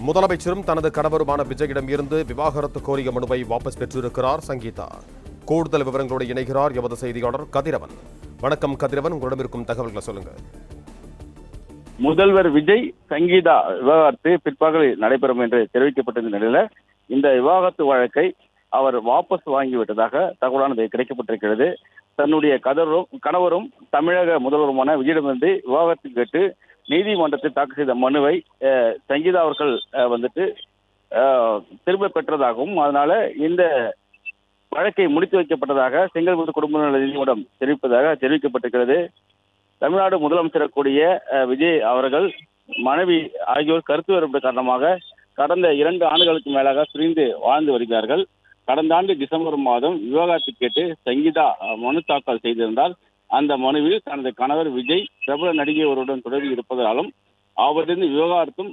முதலமைச்சரும் தனது கணவருமான விஜயிடம் இருந்து விவாகரத்து கோரிய மனுவை வாபஸ் பெற்றிருக்கிறார் சங்கீதா. கூடுதல் விவரங்களோடு இணைகிறார் எமது செய்தியாளர் கதிரவன். வணக்கம் கதிரவன், உங்களிடம் இருக்கும் தகவல்களை சொல்லுங்க. முதல்வர் விஜய் சங்கீதா விவாகரத்து பிற்பகலில் நடைபெறும் என்று தெரிவிக்கப்பட்டிருந்த நிலையில இந்த விவாகரத்து வழக்கை அவர் வாபஸ் வாங்கிவிட்டதாக தகவலானது கிடைக்கப்பட்டிருக்கிறது. தன்னுடைய கணவரும் தமிழக முதல்வருமான விஜயிடமிருந்து விவாகரத்து கேட்டு நீதிமன்றத்தில் தாக்கல் செய்த மனுவை சங்கீதா அவர்கள் திரும்ப பெற்றதாகவும் அதனால இந்த வழக்கை முடித்து வைக்கப்பட்டதாக செங்கல்பட்டு குடும்ப நல நீதிமன்றம் தெரிவிக்கப்பட்டிருக்கிறது. தமிழ்நாடு முதலமைச்சர் கூடிய விஜய் அவர்கள் மனைவி ஆகியோர் கருத்து வேறுபாடு காரணமாக கடந்த 2 ஆண்டுகளுக்கு மேலாக பிரிந்து வாழ்ந்து வருகிறார்கள். கடந்த ஆண்டு டிசம்பர் மாதம் விவாகரத்து கேட்டு சங்கீதா மனு தாக்கல் செய்திருந்தால் அந்த மனுவில் தனது கணவர் விஜய் பிரபல நடிகை ஒருவருடன் தொடர்பு இருப்பதாலும் அவரிருந்து விவகாரத்தும்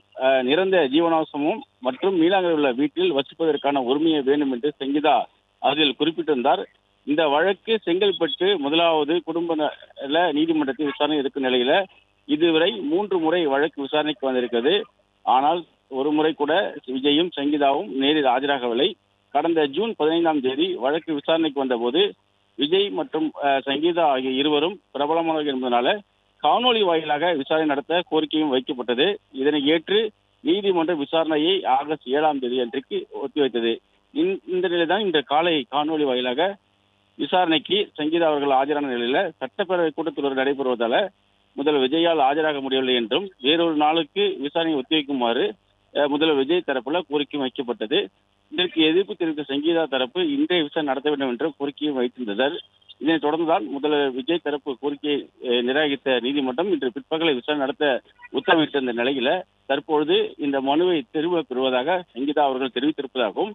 நிரந்தர ஜீவனாம்சமும் மற்றும் நீலாங்கரையில் உள்ள வீட்டில் வசிப்பதற்கான உரிமையை வேண்டும் என்று சங்கீதா அதில் குறிப்பிட்டிருந்தார். இந்த வழக்கு செங்கல்பட்டு முதலாவது குடும்ப நல நீதிமன்றத்தில் விசாரணை இருக்கும் நிலையில இதுவரை 3 முறை வழக்கு விசாரணைக்கு வந்திருக்கிறது. ஆனால் ஒரு முறை கூட விஜயும் சங்கீதாவும் நேரில் ஆஜராகவில்லை. கடந்த ஜூன் 15ஆம் தேதி வழக்கு விசாரணைக்கு வந்தபோது விஜய் மற்றும் சங்கீதா ஆகிய இருவரும் பிரபலமானவர்கள் என்பதனால காணொலி வாயிலாக விசாரணை நடத்த கோரிக்கையும் வைக்கப்பட்டது. இதனை ஏற்று நீதிமன்ற விசாரணையை ஆகஸ்ட் 7ஆம் தேதி அன்றைக்கு ஒத்திவைத்தது. இந்த நிலைதான் இன்று காலை காணொலி வாயிலாக விசாரணைக்கு சங்கீதா அவர்கள் ஆஜரான நிலையில சட்டப்பேரவை கூட்டத்தொடர் நடைபெறுவதால முதல்வர் விஜயால் ஆஜராக முடியவில்லை என்றும் வேறொரு நாளுக்கு விசாரணையை ஒத்திவைக்குமாறு முதல்வர் விஜய் தரப்புல கோரிக்கை வைக்கப்பட்டது. இதற்கு எதிர்ப்பு தெரிவித்த சங்கீதா தரப்பு இன்றைய விசாரணை நடத்த வேண்டும் என்று கோரிக்கையும் வைத்திருந்தனர். இதனைத் தொடர்ந்துதான் முதல்வர் விஜய் தரப்பு கோரிக்கையை நிராகரித்த நீதிமன்றம் இன்று பிற்பகலை விசாரணை நடத்த உத்தரவிட்டிருந்த நிலையில தற்பொழுது இந்த மனுவை திரும்ப பெறுவதாக சங்கீதா அவர்கள் தெரிவித்திருப்பதாகவும்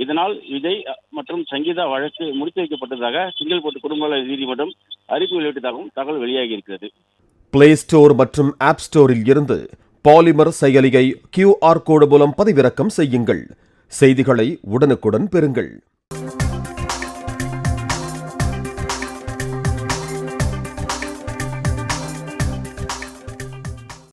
இதனால் விஜய் மற்றும் சங்கீதா வழக்கு முடித்து வைக்கப்பட்டதாக செங்கல்பட்டு குடும்ப நீதிமன்றம் அறிவிப்பு வெளியிட்டதாகவும் தகவல் வெளியாகி இருக்கிறது. பிளே ஸ்டோர் மற்றும் ஆப் ஸ்டோரில் இருந்து பாலிமர் செயலியை QR கோடு மூலம் பதிவிறக்கம் செய்யுங்கள். செய்திகளை உடனுக்குடன் பெறுங்கள்.